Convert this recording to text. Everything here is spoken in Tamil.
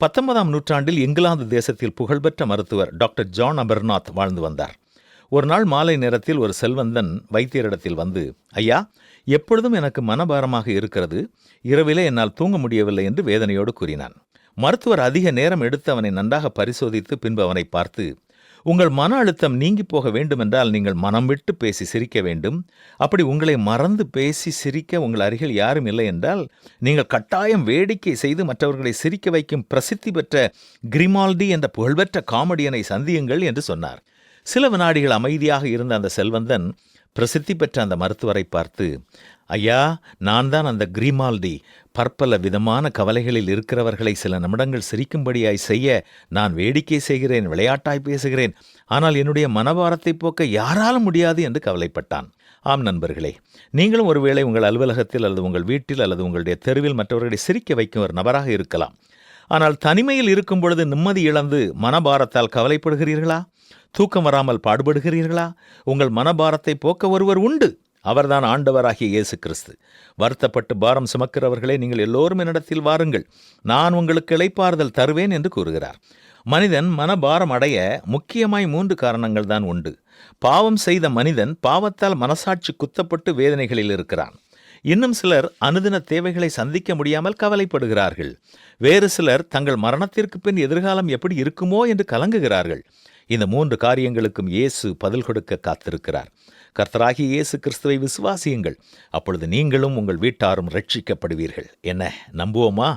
19ஆம் நூற்றாண்டில் இங்கிலாந்து தேசத்தில் புகழ்பெற்ற மருத்துவர் டாக்டர் ஜான் அபர்நாத் வாழ்ந்து வந்தார். ஒரு நாள் மாலை நேரத்தில் ஒரு செல்வந்தன் வைத்தியரிடத்தில் வந்து, ஐயா, எப்பொழுதும் எனக்கு மனபாரமாக இருக்கிறது, இரவிலே என்னால் தூங்க முடியவில்லை என்று வேதனையோடு கூறினான். மருத்துவர் அதிக நேரம் எடுத்து அவனை நன்றாக பரிசோதித்து பின்பு அவனை பார்த்து, உங்கள் மன அழுத்தம் நீங்கி போக வேண்டுமென்றால் நீங்கள் மனம் விட்டு பேசி சிரிக்க வேண்டும். அப்படி உங்களை மறந்து பேசி சிரிக்க உங்கள் அருகில் யாரும் இல்லை என்றால் நீங்கள் கட்டாயம் வேடிக்கை செய்து மற்றவர்களை சிரிக்க வைக்கும் பிரசித்தி பெற்ற கிரிமால்டி என்ற புகழ்பெற்ற காமெடியனை சந்தியுங்கள் என்று சொன்னார். சில வினாடிகள் அமைதியாக இருந்த அந்த செல்வந்தன் பிரசித்தி பெற்ற அந்த மருத்துவரை பார்த்து, ஐயா, நான் தான் அந்த கிரிமால்டி. பற்பல விதமான கவலைகளில் இருக்கிறவர்களை சில நிமிடங்கள் சிரிக்கும்படியாய் செய்ய நான் வேடிக்கை செய்கிறேன், விளையாட்டாய் பேசுகிறேன். ஆனால் என்னுடைய மனபாரத்தை போக்க யாராலும் முடியாது என்று கவலைப்பட்டான். ஆம் நண்பர்களே, நீங்களும் ஒருவேளை உங்கள் அலுவலகத்தில் அல்லது உங்கள் வீட்டில் அல்லது உங்களுடைய தெருவில் மற்றவர்களை சிரிக்க வைக்கும் ஒரு நபராக இருக்கலாம். ஆனால் தனிமையில் இருக்கும் பொழுது நிம்மதி இழந்து மனபாரத்தால் கவலைப்படுகிறீர்களா? தூக்கம் வராமல் பாடுபடுகிறீர்களா? உங்கள் மனபாரத்தை போக்க ஒருவர் உண்டு. அவர்தான் ஆண்டவராகிய இயேசு கிறிஸ்து. வருத்தப்பட்டு பாரம் சுமக்கிறவர்களே, நீங்கள் எல்லோரும் என்னிடத்தில் வாருங்கள், நான் உங்களுக்கு இளைப்பாறுதல் தருவேன் என்று கூறுகிறார். மனிதன் மனபாரம் அடைய முக்கியமாய் 3 காரணங்கள் தான் உண்டு. பாவம் செய்த மனிதன் பாவத்தால் மனசாட்சி குத்தப்பட்டு வேதனைகளில் இருக்கிறான். இன்னும் சிலர் அனுதின தேவைகளை சந்திக்க முடியாமல் கவலைப்படுகிறார்கள். வேறு சிலர் தங்கள் மரணத்திற்கு பின் எதிர்காலம் எப்படி இருக்குமோ என்று கலங்குகிறார்கள். இந்த 3 காரியங்களுக்கும் இயேசு பதில் கொடுக்க காத்திருக்கிறார். கர்த்தராகிய இயேசு கிறிஸ்துவை விசுவாசியுங்கள். அப்பொழுது நீங்களும் உங்கள் வீட்டாரும் ரட்சிக்கப்படுவீர்கள். என்ன, நம்புவோமா?